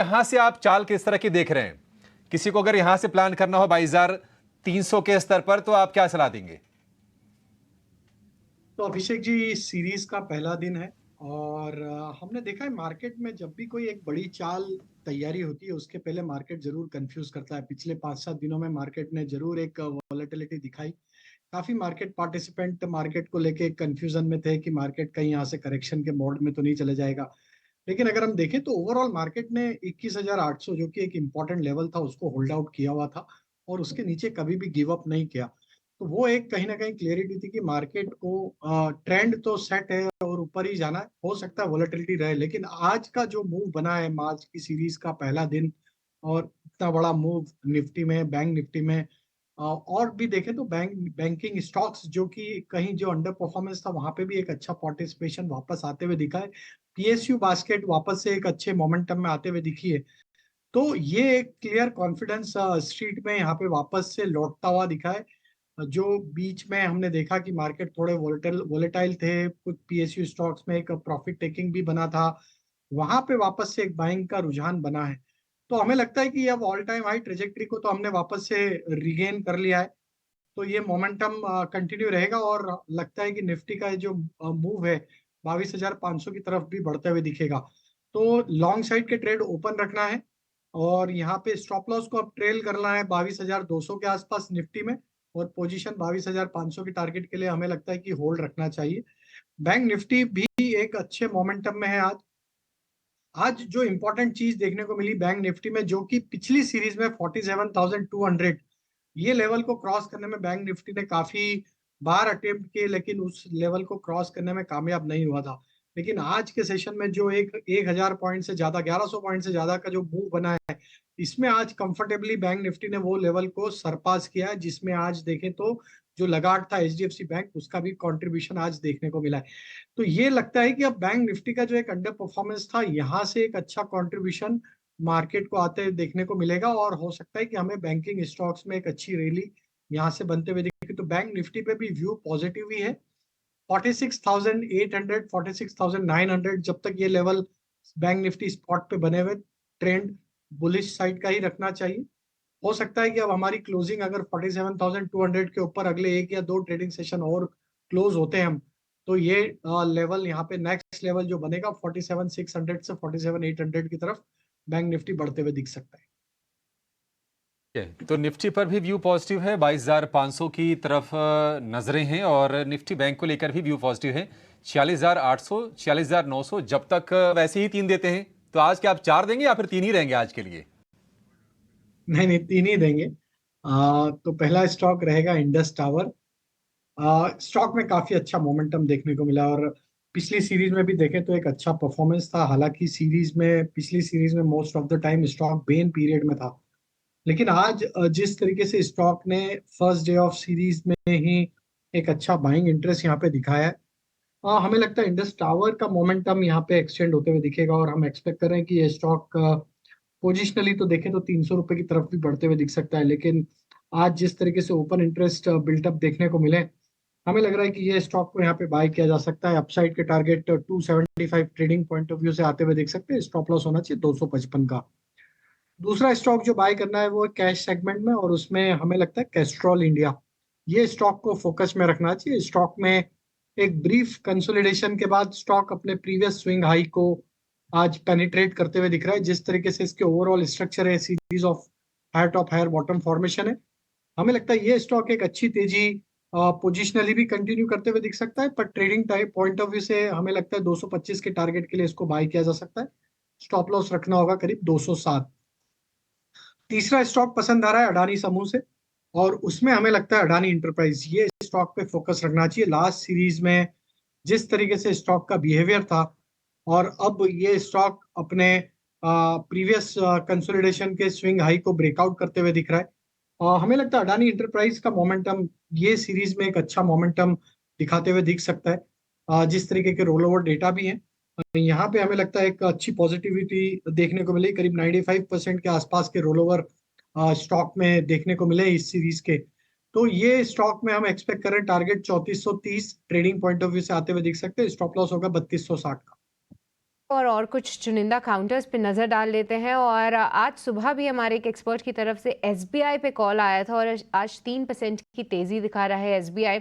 यहां से आप चाल किस तरह की देख रहे हैं? किसी को अगर यहां से प्लान करना हो 22,300 के स्तर पर, तो आप क्या सलाह देंगे? तो अभिषेक जी, सीरीज का पहला दिन है और हमने देखा है मार्केट में जब भी कोई एक बड़ी चाल तैयारी होती है उसके पहले मार्केट जरूर कंफ्यूज करता है। पिछले 5-7 दिनों में मार्केट ने जरूर एक वॉलेटिलिटी दिखाई। काफी मार्केट पार्टिसिपेंट मार्केट को लेके कंफ्यूजन में थे कि मार्केट कहीं यहाँ से करेक्शन के मोड में तो नहीं चले जाएगा। लेकिन अगर हम देखें तो ओवरऑल मार्केट ने 21,800 जो कि एक इम्पॉर्टेंट लेवल था उसको होल्ड आउट किया हुआ था और उसके नीचे कभी भी गिव अप नहीं किया। तो वो एक कहीं ना कहीं क्लियरिटी थी कि मार्केट को ट्रेंड तो सेट है और ऊपर ही जाना है। हो सकता है वॉलेटिलिटी रहे, लेकिन आज का जो मूव बना है मार्च की सीरीज का पहला दिन और इतना बड़ा मूव निफ्टी में, बैंक निफ्टी में, और भी देखें तो बैंकिंग स्टॉक्स जो कि कहीं जो अंडर परफॉर्मेंस था वहां पे भी एक अच्छा पार्टिसिपेशन वापस आते हुए दिखा है। पीएसयू बास्केट वापस से एक अच्छे मोमेंटम में आते हुए दिखी है। तो ये एक क्लियर कॉन्फिडेंस स्ट्रीट में यहाँ पे वापस से लौटता हुआ दिखा है। जो बीच में हमने देखा कि मार्केट थोड़े वोलेटाइल थे, कुछ पीएसयू स्टॉक्स में एक प्रॉफिट टेकिंग भी बना था, वहां पे वापस से एक बाइंग का रुझान बना है। तो हमें लगता है कि अब ऑल टाइम हाई ट्रेजेक्टरी को तो हमने वापस से रिगेन कर लिया है। तो ये मोमेंटम कंटिन्यू रहेगा और लगता है कि निफ्टी का जो मूव है 22,500 की तरफ भी बढ़ते हुए दिखेगा। तो लॉन्ग साइड के ट्रेड ओपन रखना है और यहाँ पे स्टॉप लॉस को अब ट्रेल करना है 22,200 के आसपास निफ्टी में, और पोजीशन 22,500 की टारगेट के लिए हमें लगता है कि होल्ड रखना चाहिए। बैंक निफ्टी भी एक अच्छे मोमेंटम में है आज। आज जो इंपॉर्टेंट चीज देखने को मिली बैंक निफ्टी में, जो कि पिछली सीरीज में 47,200 ये लेवल को क्रॉस करने में बैंक निफ्टी ने काफी बार अटेम्प्ट किए, लेकिन उस लेवल को क्रॉस करने में कामयाब नहीं हुआ था। लेकिन आज के सेशन में जो एक 1,000 पॉइंट से ज्यादा, 1,100 पॉइंट से ज्यादा का जो मूव बना है, इसमें आज कंफर्टेबली बैंक निफ्टी ने वो लेवल को सरपास किया है जिसमें आज देखें तो जो लगाट था एचडीएफसी बैंक, उसका भी कंट्रीब्यूशन आज देखने को मिला है। तो ये लगता है कि अब बैंक निफ्टी का जो एक अंडर परफॉर्मेंस था, यहाँ से एक अच्छा कंट्रीब्यूशन मार्केट को आते हुए देखने को मिलेगा और हो सकता है कि हमें बैंकिंग स्टॉक्स में एक अच्छी रैली यहाँ से बनते हुए दिखे। तो बैंक निफ्टी पे भी व्यू पॉजिटिव ही है। 46,800, 46,900 जब तक ये लेवल बैंक निफ्टी स्पॉट पे बने हुए, ट्रेंड बुलिश साइड का ही रखना चाहिए। हो सकता है कि अब हमारी क्लोजिंग अगर 47,200 के ऊपर अगले एक या दो ट्रेडिंग सेशन और क्लोज होते हैं हम, तो ये लेवल यहाँ पे नेक्स्ट लेवल जो बनेगा 47,600 से 47,800 की तरफ बैंक निफ्टी बढ़ते हुए दिख सकता है। तो निफ्टी पर भी व्यू पॉजिटिव है, 22,500 की तरफ नजरें हैं और निफ्टी बैंक को लेकर भी व्यू पॉजिटिव है। 46,800, 46,900 जब तक वैसे ही तीन देते हैं। तो आज क्या आप चार देंगे या फिर तीन ही रहेंगे आज के लिए? नहीं नहीं, तीन ही देंगे। तो पहला स्टॉक रहेगा इंडस टावर। स्टॉक में काफी अच्छा मोमेंटम देखने को मिला और पिछली सीरीज में भी देखें तो एक अच्छा परफॉर्मेंस था। हालांकि पिछली सीरीज में most of the time stock Ben period में था, लेकिन आज जिस तरीके से स्टॉक ने फर्स्ट डे ऑफ सीरीज में ही एक अच्छा बाइंग इंटरेस्ट यहाँ पे दिखाया है, हमें लगता है इंडस टावर का मोमेंटम यहाँ पे एक्सटेंड होते हुए दिखेगा और हम एक्सपेक्ट कर रहे हैं कि ये स्टॉक पोजिशनली तो देखें तो 300 रुपए की तरफ भी बढ़ते हुए दिख सकता है। लेकिन आज जिस तरीके से ओपन इंटरेस्ट बिल्टअप देखने को मिले, हमें लग रहा है कि ये स्टॉक को यहाँ पे बाय किया जा सकता है। अपसाइड के target 275 trading point of view से आते हुए देख सकते हैं। स्टॉप लॉस होना चाहिए 255 का। दूसरा स्टॉक जो बाय करना है वो कैश सेगमेंट में, और उसमें हमें लगता है कैस्ट्रॉल इंडिया। ये स्टॉक को फोकस में रखना चाहिए। स्टॉक में एक ब्रीफ कंसोलिडेशन के बाद स्टॉक अपने प्रीवियस स्विंग हाई को आज पेनिट्रेट करते हुए दिख रहा है। जिस तरीके से इसके ओवरऑल स्ट्रक्चर है, series of higher top higher bottom formation है, हमें लगता है ये स्टॉक एक अच्छी तेजी पोजिशनली भी कंटिन्यू करते हुए दिख सकता है। पर trading type point of view से हमें लगता है 225 के टारगेट के लिए इसको बाय किया जा सकता है। स्टॉप लॉस रखना होगा करीब 207। तीसरा स्टॉक पसंद आ रहा है अडानी समूह से, और उसमें हमें लगता है अडानी इंटरप्राइज। ये स्टॉक पे फोकस रखना चाहिए। लास्ट सीरीज में जिस तरीके से स्टॉक का बिहेवियर था, और अब ये स्टॉक अपने प्रीवियस कंसोलिडेशन के स्विंग हाई को ब्रेकआउट करते हुए दिख रहा है। हमें लगता है अडानी इंटरप्राइज का मोमेंटम ये सीरीज में एक अच्छा मोमेंटम दिखाते हुए दिख सकता है। जिस तरीके के रोल ओवर डेटा भी हैं, यहाँ पे हमें लगता है एक अच्छी पॉजिटिविटी देखने को मिली। करीब 95% के आसपास के रोल ओवर स्टॉक में देखने को मिले इस सीरीज के। तो ये स्टॉक में हम एक्सपेक्ट कर रहे हैं target 3430 trading point of view से आते हुए दिख सकते हैं। स्टॉप लॉस होगा 3260 का। और कुछ चुनिंदा काउंटर्स पे नज़र डाल लेते हैं। और आज सुबह भी हमारे एक एक्सपर्ट की तरफ से एसबीआई पे कॉल आया था और आज 3% की तेज़ी दिखा रहा है एसबीआई।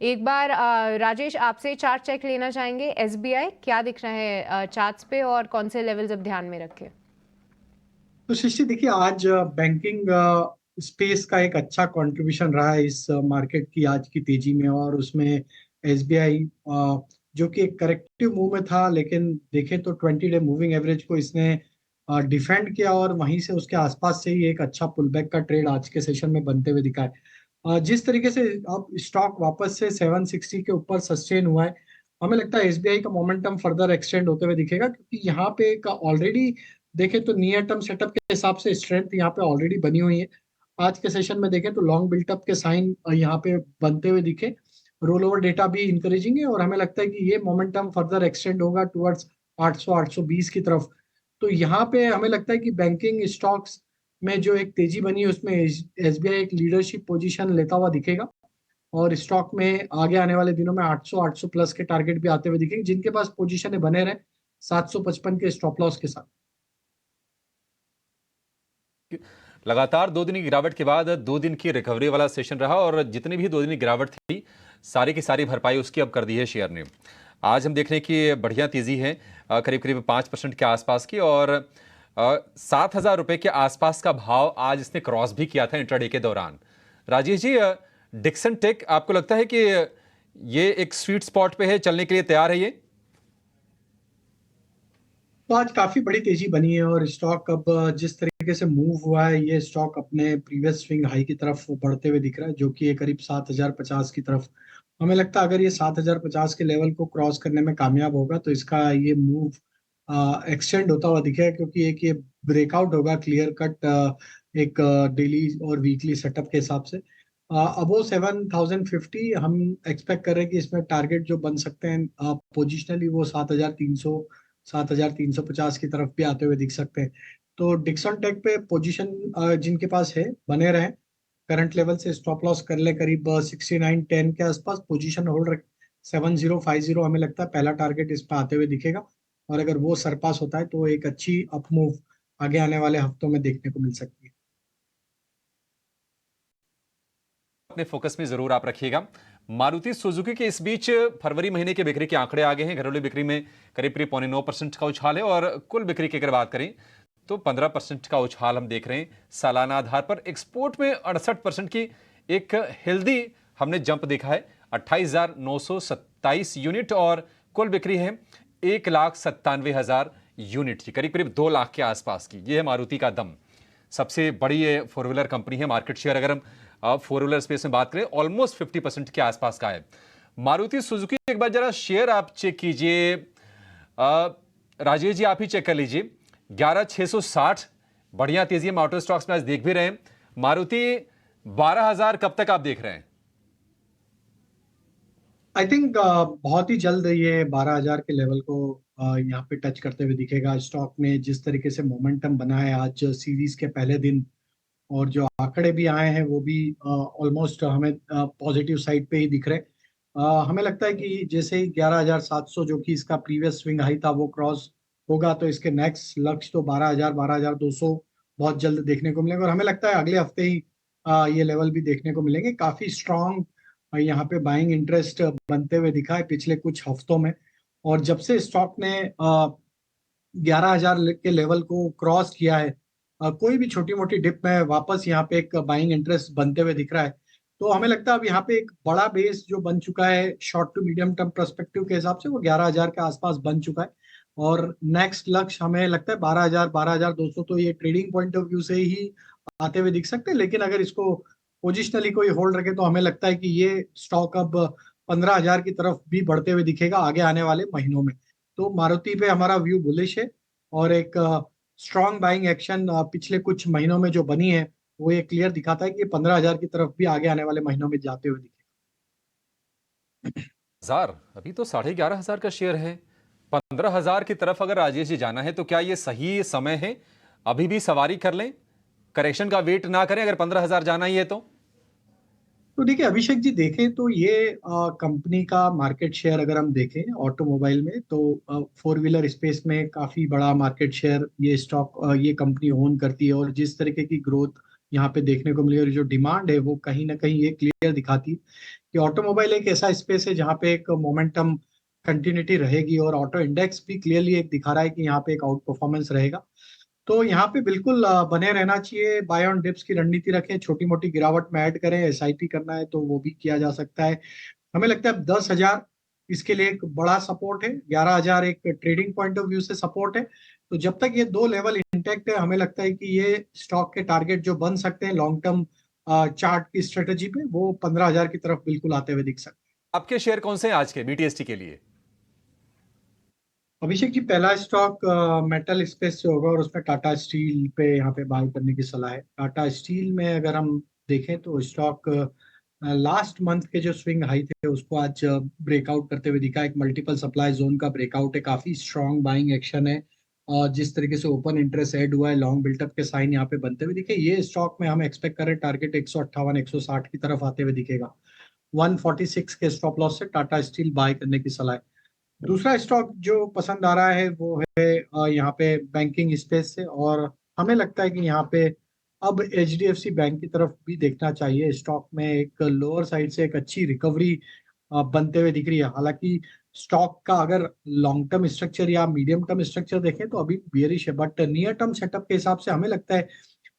एक बार राजेश आपसे चार्ट चेक लेना चाहेंगे, एसबीआई क्या दिख रहा है चार्ट्स पे और कौन से लेवल्स अब ध्यान में रखें? तो सृष्टि देखिए, आज बैंकिंग स्पेस का एक अच्छा कंट्रीब्यूशन रहा है इस मार्केट की आज की तेजी में। और उसमें एसबीआई जो कि एक करेक्टिव मूव में था, लेकिन देखें तो 20 डे मूविंग एवरेज को इसने डिफेंड किया और वहीं से उसके आसपास से ही एक अच्छा पुलबैक का ट्रेड आज के सेशन में बनते हुए दिखा है। जिस तरीके से अब स्टॉक वापस से 760 के ऊपर सस्टेन हुआ है, हमें लगता है एसबीआई का मोमेंटम फर्दर एक्सटेंड होते हुए दिखेगा, क्योंकि यहाँ पे एक ऑलरेडी देखें तो नियर टर्म सेटअप के हिसाब से स्ट्रेंथ यहाँ पे ऑलरेडी बनी हुई है। आज के सेशन में देखें तो लॉन्ग बिल्टअप के साइन यहाँ पे बनते हुए दिखे। रोल ओवर डेटा भी इंकरेजिंग है और हमें लगता है कि ये मोमेंटम फर्दर एक्सटेंड होगा टुवर्ड्स 800 820 की तरफ। तो यहाँ पे हमें लगता है कि बैंकिंग स्टॉक्स में जो एक तेजी बनी है उसमें एसबीआई एक लीडरशिप पोजीशन लेता हुआ दिखेगा। और स्टॉक में आगे आने वाले दिनों में 800 800 प्लस के टारगेट भी आते हुए दिखेंगे, जिनके पास पोजीशन है बने रहे 755 के स्टॉप लॉस के साथ। लगातार 2 दिन की गिरावट के बाद 2 दिन की रिकवरी वाला सेशन रहा और जितनी भी 2 दिन की गिरावट थी सारी की सारी भरपाई उसकी अब कर दी है शेयर ने। आज हम देख रहे हैं कि बढ़िया तेजी है, करीब करीब 5% के आसपास की, और 7,000 रुपए के आसपास का भाव आज इसने क्रॉस भी किया था इंट्राडे के दौरान। राजेश जी, डिक्सन टेक आपको लगता है कि ये एक स्वीट स्पॉट पे है, चलने के लिए तैयार है ये? तो आज काफी बड़ी तेजी बनी है और स्टॉक अब जिस तरीके से मूव हुआ है, ये स्टॉक अपने प्रीवियस स्विंग हाई की तरफ बढ़ते हुए दिख रहा है, जो कि है करीब 7,050 की तरफ। हमें लगता है अगर ये 7,050 के लेवल को क्रॉस करने में कामयाब होगा तो इसका ये मूव एक्सटेंड होता हुआ दिखेगा, क्योंकि एक ये ब्रेकआउट होगा क्लियर कट एक डेली और वीकली सेटअप के हिसाब से। अबो 7,050 हम एक्सपेक्ट कर रहे हैं कि इसमें टारगेट जो बन सकते हैं पोजिशनली वो 7,300 7,350 की तरफ भी आते हुए दिख सकते हैं। तो डिक्सन टेक पे पोजीशन जिनके पास है बने रहे, करंट लेवल से स्टॉप लॉस कर ले करीब 6910 के आसपास पोजीशन होल्ड रख। 7050 हमें लगता है पहला टारगेट इस पे आते हुए दिखेगा, और अगर वो सरपास होता है तो एक अच्छी अपमूव आगे आने वाले हफ्तों में देखने को मिल सकती है। अपने फोकस में जरूर आप रखिएगा। मारुति सुजुकी के इस बीच फरवरी महीने के बिक्री के आंकड़े आ गए हैं। घरेलू बिक्री में करीब करीब 9.9% का उछाल है और कुल बिक्री की अगर बात करें तो 15% का उछाल हम देख रहे हैं सालाना आधार पर। एक्सपोर्ट में 68% की एक हेल्दी हमने जंप देखा है, 28,927 यूनिट, और कुल बिक्री है 1,97,000 यूनिट की, करीब करीब 2 लाख के आसपास की। यह है मारुति का दम। सबसे बड़ी ये फोर व्हीलर कंपनी है। मार्केट शेयर अगर हम फोर व्हीलर स्पेस में बात करें ऑलमोस्ट 50% के आसपास का है मारुति सुजुकी। एक बार जरा शेयर आप चेक कीजिए, राजेश जी आप ही चेक कर लीजिए। 11,660 बढ़िया तेजी हम ऑटो स्टॉक्स में आज देख भी रहे हैं। मारुति 12,000 कब तक आप देख रहे हैं? आई थिंक बहुत ही जल्द ये 12,000 के लेवल को यहाँ पे टच करते हुए दिखेगा। स्टॉक में जिस तरीके से मोमेंटम बना है आज सीरीज के पहले दिन, और जो आंकड़े भी आए हैं वो भी ऑलमोस्ट हमें पॉजिटिव साइड पे ही दिख रहे हैं। हमें लगता है कि जैसे ही 11,700 जो कि इसका प्रीवियस स्विंग हाई था वो क्रॉस होगा तो इसके नेक्स्ट लक्ष्य तो 12,000 12,200 बहुत जल्द देखने को मिलेंगे। और हमें लगता है अगले हफ्ते ही ये लेवल भी देखने को मिलेंगे। काफी स्ट्रांग यहाँ पे बाइंग इंटरेस्ट बनते हुए दिखा है पिछले कुछ हफ्तों में। और जब से स्टॉक ने 11,000 के लेवल को क्रॉस किया है, कोई भी छोटी मोटी डिप में वापस यहाँ पे एक बाइंग इंटरेस्ट बनते हुए दिख रहा है। तो हमें लगता है अब यहाँ पे एक बड़ा बेस जो बन चुका है short to medium term perspective के हिसाब से वो 11,000 के आसपास बन चुका है। और नेक्स्ट लक्ष्य हमें लगता है 12,000 12,200, तो ये ट्रेडिंग पॉइंट ऑफ व्यू से ही आते हुए दिख सकते हैं। लेकिन अगर इसको पोजिशनली कोई होल्ड रखे तो हमें लगता है कि ये स्टॉक अब 15,000 की तरफ भी बढ़ते हुए दिखेगा आगे आने वाले महीनों में। तो मारुति पे हमारा व्यू बुलिश है, और एक स्ट्रॉन्ग बाइंग एक्शन पिछले कुछ महीनों में जो बनी है वो ये क्लियर दिखाता है कि 15,000 की तरफ भी आगे आने वाले महीनों में जाते हुए दिखेगा। हजार अभी तो 11,500 का शेयर है, 15,000 की तरफ अगर राजेश जी जाना है तो क्या ये सही समय है? अभी भी सवारी कर लें, करेक्शन का वेट ना करें अगर 15,000 जाना ही है तो? तो देखिए अभिषेक जी, देखें तो ये कंपनी का मार्केट शेयर अगर हम देखें ऑटोमोबाइल में, तो फोर व्हीलर स्पेस में काफी बड़ा मार्केट शेयर ये स्टॉक ये कंपनी ओन करती है। और जिस तरीके की ग्रोथ यहाँ पे देखने को मिली और जो डिमांड है वो कहीं ना कहीं ये क्लियर दिखाती है कि ऑटोमोबाइल एक ऐसा स्पेस है जहाँ पे एक मोमेंटम कंटिन्यूटी रहेगी। और ऑटो इंडेक्स भी क्लियरली एक दिखा रहा है कि यहाँ पे एक आउट परफॉर्मेंस रहेगा। तो यहाँ पे बिल्कुल बने रहना चाहिए। बाय ऑन डिप्स की रणनीति रखें, छोटी मोटी गिरावट में ऐड करें। एसआईपी करना है तो वो भी किया जा सकता है। हमें लगता है 10,000 इसके लिए एक बड़ा सपोर्ट है, 11,000 एक ट्रेडिंग पॉइंट ऑफ व्यू से सपोर्ट है। तो जब तक ये दो लेवल इंटैक्ट है, हमें लगता है कि ये स्टॉक के टारगेट जो बन सकते हैं लॉन्ग टर्म चार्ट की स्ट्रेटेजी पे, वो 15,000 की तरफ बिल्कुल आते हुए दिख सकते हैं। आपके शेयर कौन से हैं आज के बीटीएसटी के लिए? अभिषेक जी, पहला स्टॉक मेटल स्पेस से होगा और उसमें टाटा स्टील पे यहाँ पे बाय करने की सलाह है। टाटा स्टील में अगर हम देखें तो स्टॉक लास्ट मंथ के जो स्विंग हाई थे उसको आज ब्रेकआउट करते हुए दिखा। एक मल्टीपल सप्लाई जोन का ब्रेकआउट है, काफी स्ट्रॉन्ग बाइंग एक्शन है। और जिस तरीके से ओपन इंटरेस्ट ऐड हुआ है, लॉन्ग बिल्टअप के साइन यहाँ पे बनते हुए दिखे। ये स्टॉक में हम एक्सपेक्ट करें टारगेट 158 160 की तरफ आते हुए दिखेगा। 146 के स्टॉप लॉस से टाटा स्टील बाय करने की सलाह है। दूसरा स्टॉक जो पसंद आ रहा है वो है यहाँ पे बैंकिंग स्पेस से। और हमें लगता है कि यहाँ पे अब एचडीएफसी बैंक की तरफ भी देखना चाहिए। स्टॉक में एक लोअर साइड से एक अच्छी रिकवरी बनते हुए दिख रही है। हालांकि स्टॉक का अगर लॉन्ग टर्म स्ट्रक्चर या मीडियम टर्म स्ट्रक्चर देखें तो अभी बियरिश है, बट नियर टर्म सेटअप के हिसाब से हमें लगता है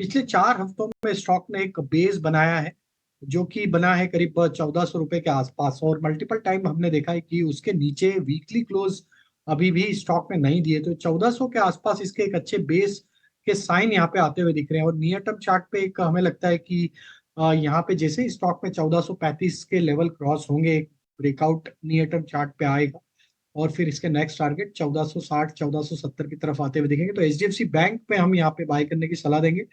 पिछले 4 हफ्तों में स्टॉक ने एक बेस बनाया है जो कि बना है करीब 1,400 रुपए के आसपास। और मल्टीपल टाइम हमने देखा है कि उसके नीचे वीकली क्लोज अभी भी स्टॉक में नहीं दिए। तो 1,400 के आसपास इसके एक अच्छे बेस के साइन यहाँ पे आते हुए दिख रहे हैं। और नियर टर्म चार्ट पे एक हमें लगता है कि यहाँ पे जैसे स्टॉक में 1,435 के लेवल क्रॉस होंगे, एक ब्रेकआउट नियर टर्म चार्ट पे आएगा और फिर इसके नेक्स्ट टारगेट 1,460 1,470 की तरफ आते हुए दिखेंगे। तो एचडीएफसी बैंक पे हम यहाँ पे बाय करने की सलाह देंगे।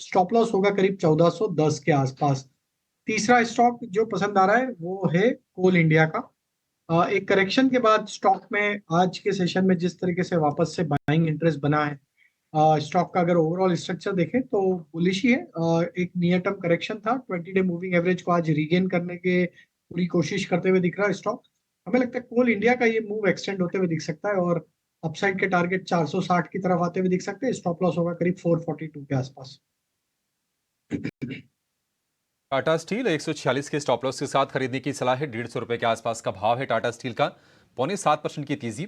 स्टॉप लॉस होगा करीब 1,410 के आसपास। तीसरा स्टॉक जो पसंद आ रहा है वो है कोल इंडिया का। एक करेक्शन के बाद स्टॉक में आज के सेशन में जिस तरीके से वापस से बाइंग इंटरेस्ट बना है, स्टॉक का अगर ओवरऑल स्ट्रक्चर देखें तो बुलिश ही है। एक नियर टर्म करेक्शन था, 20 डे मूविंग एवरेज को आज रीगेन करने के पूरी कोशिश करते हुए दिख रहा है स्टॉक। हमें लगता है कोल इंडिया का ये मूव एक्सटेंड होते हुए दिख सकता है और अपसाइड के टारगेट 460 की तरफ आते हुए दिख सकते हैं। स्टॉप लॉस होगा करीब 442 के आसपास। टाटा स्टील 146 के स्टॉप लॉस के साथ खरीदने की सलाह है। 150 रुपए के आसपास का भाव है टाटा स्टील का। 0.75% की तेजी।